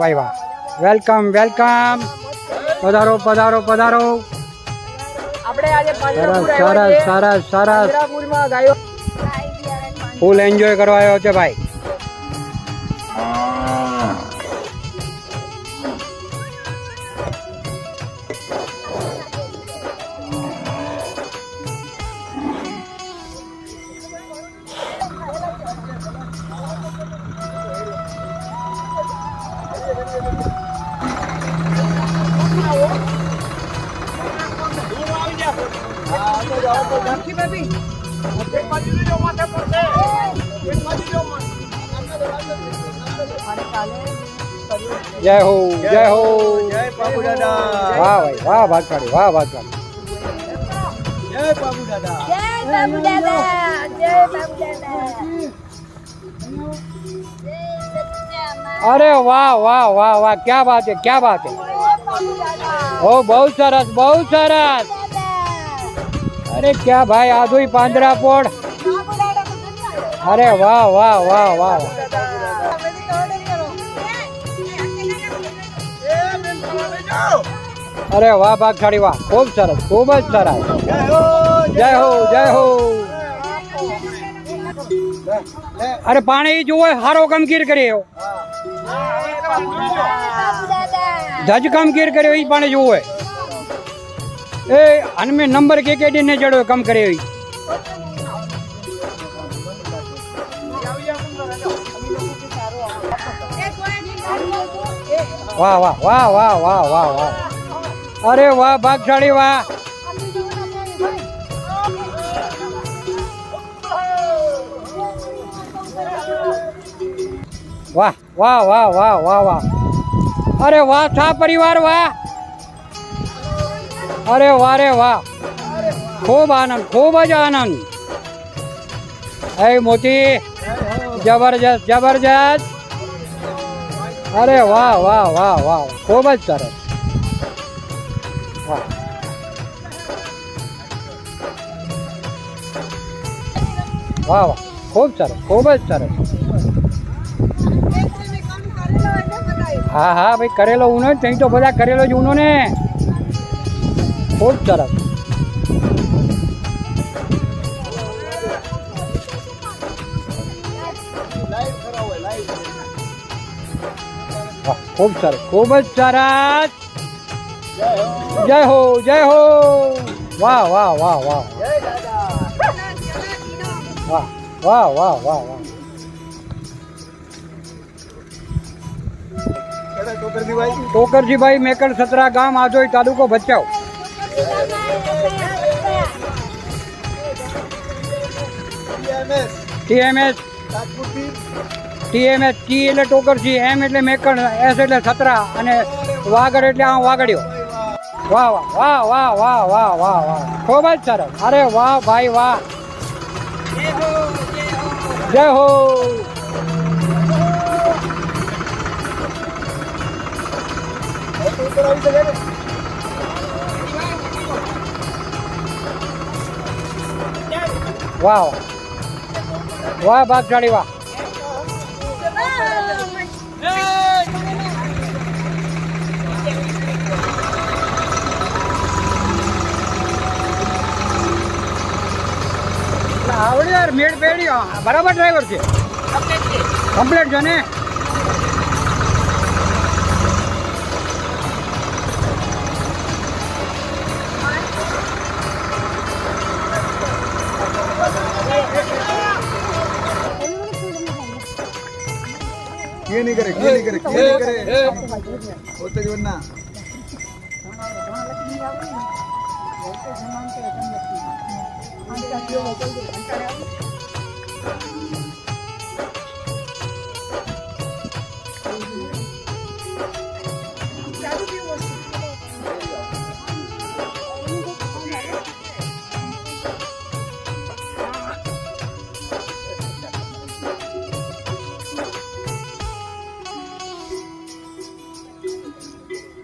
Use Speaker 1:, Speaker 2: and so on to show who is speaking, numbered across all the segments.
Speaker 1: ભાઈ વાહ, welcome welcome, પધારો પધારો પધારો.
Speaker 2: આપણે આજે
Speaker 1: સરસ સરસ સરસ સરસ,
Speaker 2: પાંજરાપુરમાં ગાયો
Speaker 1: ફૂલ એન્જોય કરવા આવ્યો છે ભાઈ. જય હો જય હો,
Speaker 3: જય બાબુ દાદા,
Speaker 1: વાહ ભાઈ વાહ, ભાગશાળી વાહ, ભાગશાળી.
Speaker 3: જય બાબુ દાદા.
Speaker 4: જય બાબુ દાદા, જય બાબુ દાદા.
Speaker 1: અરે વાહ વાહ વાહ વાહ, ક્યા બાત है, क्या बात है. ओ बहुत सरस बहू सरस. अरे क्या भाई आधुई પાંજરાપોળ. अरे वाह वाह वाह वाह. अरे वाह ભાગશાળી વાહ, ખૂબ સરસ, ખૂબ જ સરસ. જય હો જય હો. અરે પાણી જુઓ, હારો કમગીર કર્યો, ધજ કમગીર કર્યો, એ પાણી જુઓ એ અનમે નંબર કેકેડી ને જડો કમ કર્યો. વાહ વાહ વાહ વાહ વાહ વાહ વાહ. અરે વાહ ભાગશાળી વાહ. વાહ વાહ વાહ વાહ વાહ વાહ. અરે વાહ સા પરિવાર વાહ. અરે વાહ રે વાહ, ખૂબ આનંદ, ખૂબ જ આનંદ. એ મોતી જબરજસ્ત જબરજસ્ત. અરે વાહ વાહ વાહ વાહ, ખૂબ જ સરસ. વાહ વાહ વાહ, ખૂબ સરસ, ખૂબ જ સરસ. હા હા ભાઈ, કરેલો ઊનો જ ત્યાં તો બધા કરેલો જ ઊનો ને. ખૂબ સરસ. વાહ, ખૂબ સરસ, ખૂબ જ સરસ. જય હો જય હો. વાહ વાહ વાહ વાહ વાહ વાહ વાહ વાહ વાહ. ટોકરજીભાઈ મેકર સતરા ગામ, આધોઈ તાલુકો ભચાઉ. ટીએમએસ ટીએમએસ, ટી એટલે ટોકરજી, એમ એટલે મેકર, એસ એટલે સતરા અને વાગડ એટલે આ વાગડ્યો. વાહ વાહ વાહ વાહ વાહ વાહ વાહ વાહ, ખૂબ જ સરસ. અરે વાહ ભાઈ વાહ. જય હો. વાહ વાહ ભાગશાળી વાહ. આવડે યાર, મેળ પેડ્યો બરાબર. ડ્રાઈવર છે, કમ્પ્લીટ છે ને.
Speaker 3: ये नहीं करे, ये नहीं करे, ये नहीं करे, होते जो ना.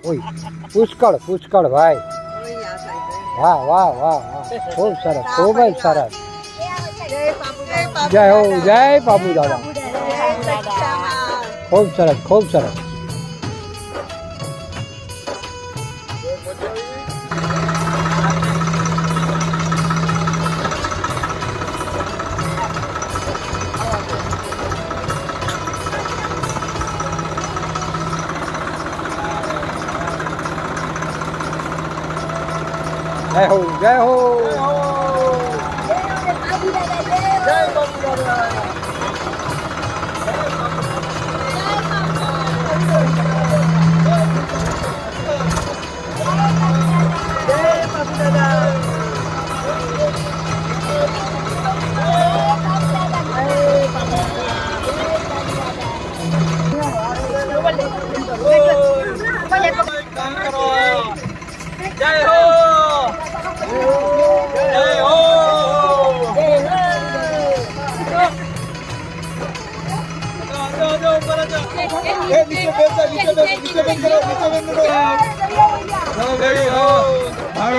Speaker 1: ઓય પુષ્કળ પુષ્કળ ભાઈ. વાહ વાહ વાહ વાહ, ખૂબ સરસ, ખૂબ જ સરસ. જય હો જય બાબુ દાદા. ખૂબ સરસ ખૂબ સરસ. જય હો જય હો
Speaker 3: જય બાપુ દાદા.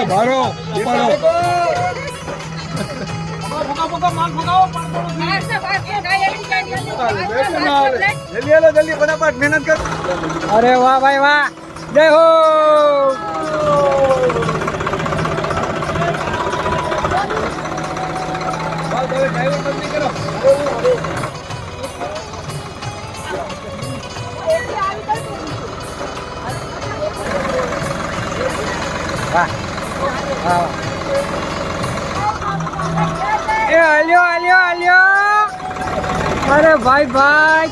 Speaker 3: ભારો જલ્દી ફટાફટ મહેનત કર.
Speaker 1: અરે વાહ ભાઈ વાહ જય હો વાહ વાહ એ હલ્યો હલ્યો હલ્યો અરે ભાઈ ભાઈ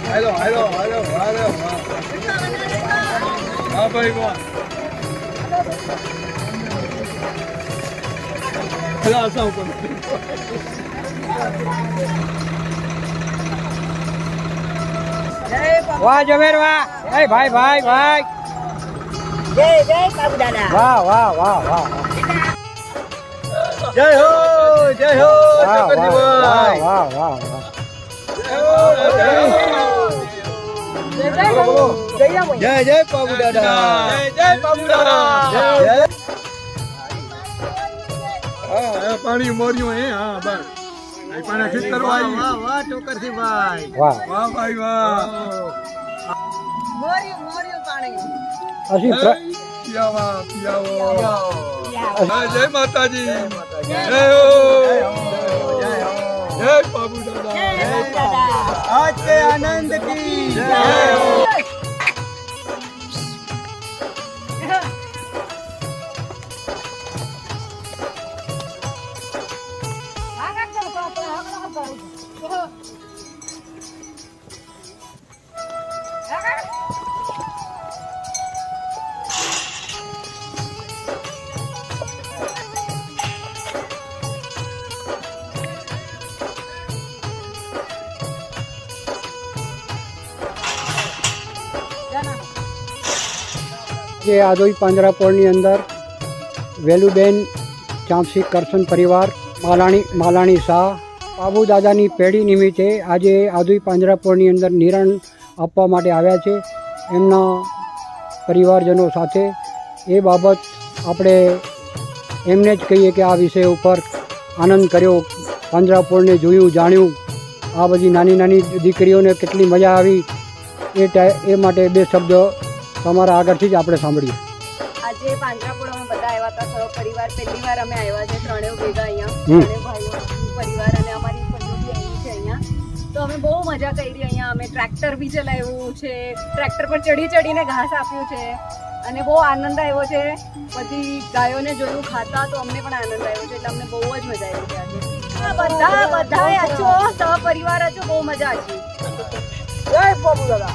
Speaker 3: હાલો હાલો હાલો હાલો હા ભાઈ વાહ. વાહ જમેર વાહ એ ભાઈ ભાઈ ભાઈ
Speaker 4: જય જય બાબુ દાદા
Speaker 1: વાહ વાહ વાહ વાહ
Speaker 3: જય હો જય હો
Speaker 1: વાહ વાહ
Speaker 3: ચકરજીભાઈ.
Speaker 1: વાહ વાહ વાહ
Speaker 3: જય જય બાબુ દાદા. જય બાબુ દાદા. હા પાણી મોર્યું હે હા બસ પાણી ખેતર વાહ વાહ ચોકરથી ભાઈ
Speaker 1: વાહ
Speaker 3: વાહ ભાઈ વાહ.
Speaker 1: ਅਸੀਂ
Speaker 3: પિયાવા પિયાવો.
Speaker 1: પ્ર-
Speaker 3: જય માતાજી. જય હો જય બાબુ દાદા. આજ કે આનંદ કી જય હો.
Speaker 1: જે આદોઈ પાંજરાપોળની અંદર વેલુબેન ચાંપસી કરશન પરિવાર માલાણી શાહ બાબુ દાદાની પેઢી નિમિત્તે આજે આદોઈ પાંજરાપોળની અંદર નિરણ આપવા માટે આવ્યા છે એમના પરિવારજનો સાથે. એ બાબત આપણે એમને જ કહીએ કે આ વિષય ઉપર આનંદ કર્યો, પાંજરાપોળને જોયું જાણ્યું, આ બધી નાની નાની દીકરીઓને કેટલી મજા આવી એ માટે બે શબ્દ તમારા આગળથી જ આપણે સાંભળીએ.
Speaker 5: આજે પાંજરાપોળ અમે બધા આવ્યા હતા સહપરિવાર. પહેલી વાર અમે આવ્યા છે ત્રણેય ભેગા અહીંયા,
Speaker 1: હમ.
Speaker 5: ત્રણેય ભાઈઓ પરિવાર અને અમારી ફેમિલી આવી છે અહીંયા. તો અમે બહુ મજા કરી અહીંયા. અમે ટ્રેક્ટર બી ચલાવ્યું છે, ટ્રેક્ટર પર ચડી ચડીને ઘાસ આપ્યું છે અને બહુ આનંદ આવ્યો છે. બધી ગાયોને જોયું ખાતા તો અમને પણ આનંદ આવ્યો છે, એટલે અમને બહુ જ મજા આવી છે આજે. બધા આજો સહપરિવાર આજો બહુ મજા આવી.
Speaker 2: જય બાબુ દાદા.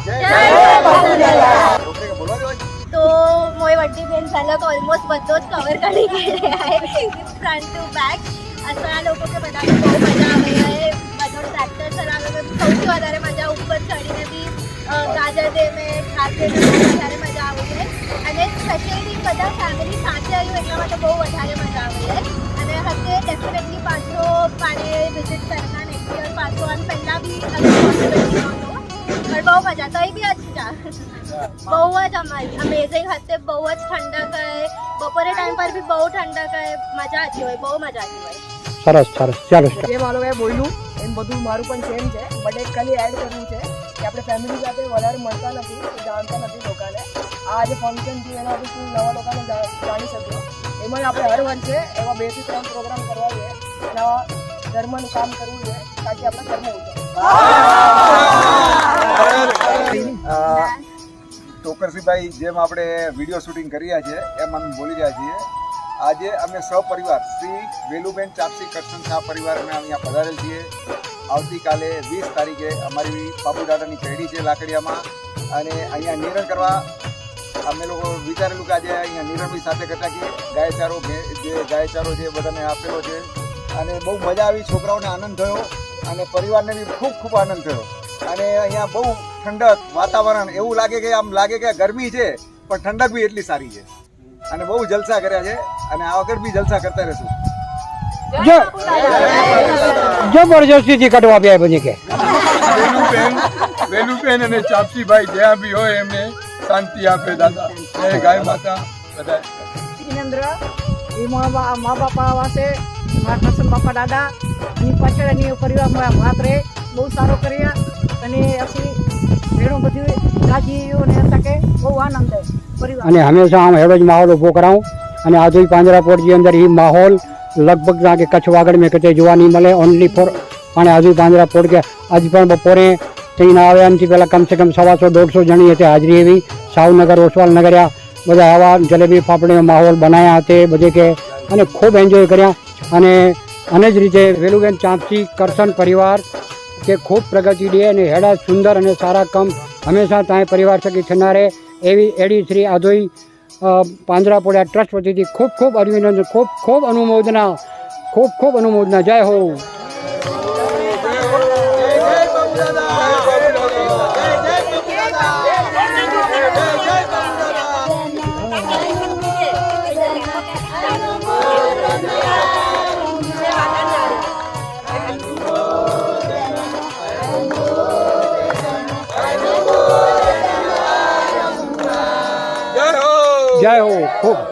Speaker 4: तो मोए वड्डी बेन झालं तो ऑलमोस्ट બધો જ કવર કરી ગયા હે ફ્રન્ટ ટુ બેક. આ લોકો કે બધાને બહુ મજા આવી હે. બધો ટ્રેક્ટર ચલાવે સૌથી વધારે મજા ઉપર ચડીને બી ગાજર દે મેં ઘાસ દે બહુ વધારે મજા આવી છે. અને સ્પેશિયલી બધા ફેમિલી સાથે આવ્યું એટલા માટે બહુ વધારે મજા આવી છે. અને હતે ડેફિનેટલી પાછો પાણે વિઝિટ કરતા ને યર પાછો અને પહેલા બી પોસિબિલિટી નહોતો પણ બહુ મજા તો એ બી અચ્છા બહુ જ અમેઝિંગ હશે બહુ જ ઠંડક है બપોરે ટાઈમ પર બી બહુ ઠંડક है મજા આવતી હોય બહુ મજા આવતી હોય
Speaker 1: સરસ સરસ ચાલો
Speaker 2: જે માલોએ બોલ્યું એમ બધું મારું પણ સેમ છે બટ એક ખાલી એડ કરવું છે કે આપણે ફેમિલી સાથે વધારે મળતા નથી જાણતા નથી લોકોને આ જે ફંક્શન છે એના આપણે નવા લોકોને જાણી શકીએ એમાં આપણે હર વર્ષે એવા 2 થી 3 પ્રોગ્રામ કરવા જોઈએ એના ધર્મનું કામ કરવું જોઈએ તાકી આપણે ધર્મ ઉજવે
Speaker 3: ટોકરસીભાઈ જેમ આપણે વિડીયો શૂટિંગ કરી રહ્યા છીએ એમ અમે બોલી રહ્યા છીએ આજે અમે સહપરિવાર શ્રી વેલુબેન ચાપસી કરશન શાહ પરિવાર અમે અહીંયા પધારેલ છીએ આવતીકાલે 20 તારીખે અમારી બાપુ દાદાની પેઢી છે લાકડિયામાં અને અહીંયા નિરણ કરવા અમે લોકો વિચારેલું કે આજે અહીંયા નિરણ સાથે કરતા કે ગાયચારો જે બધાને આપેલો છે અને બહુ મજા આવી છોકરાઓને આનંદ થયો અને પરિવારને બી ખૂબ ખૂબ આનંદ થયો અને અહીંયા બહુ ઠંડક વાતાવરણ એવું લાગે કે આમ લાગે કે ગરમી છે પણ ઠંડક બી એટલી સારી છે અને બહુ જલસા કર્યા છે અને આ વખત બી જલસા કરતા રહેશું
Speaker 1: જબરજસ્તીથી કટવા આપ્યા પછી કે
Speaker 3: વેલુબેન અને ચાપસીભાઈ જ્યાં બી હોય એમને શાંતિ આપે દાદા જય ગાય માતા બધા
Speaker 2: જિનેન્દ્ર એ મા બાપા વાસે મારા કરશન બાપા દાદા એની પાછળ એની પરિવારમાં વાત રહે બહુ સારો કર્યા અને ਅਸੀਂ ઘણું બધું રાજીઓને શકે બહુ આનંદ है परिवार
Speaker 1: અને હંમેશા આમ હેડો જ માહોલ ઊભો કરાવું અને આધુનિક પાંજરાપોળની અંદર એ માહોલ લગભગ ના કે કચ્છ વાગડ મેં કતે જોવા નહીં મળે ઓનલી ફોર અને આધુનિક પાંજરાપોળ કે આજ પણ બપોરે થઈને આવ્યા એનાથી પહેલાં કમસે કમ 150-150 જણી હતી હાજરી એવી સાવનગર ઓસવાલ નગર્યા બધા આવા જલેબી ફાફડીનો માહોલ બનાવ્યા હતા બધે કે અને ખૂબ એન્જોય કર્યા અને જ રીતે વેલુબેન ચાંપસી કરશન પરિવાર કે ખૂબ પ્રગતિ દે અને હેડા સુંદર અને સારા કામ હંમેશા ત્યાં પરિવાર થકી થનારે એવી એડી શ્રી આધોઈ પાંજરાપોળિયા ટ્રસ્ટ વતીથી ખૂબ ખૂબ અભિનંદન ખૂબ અનુમોદના જય હો જય હો ખૂબ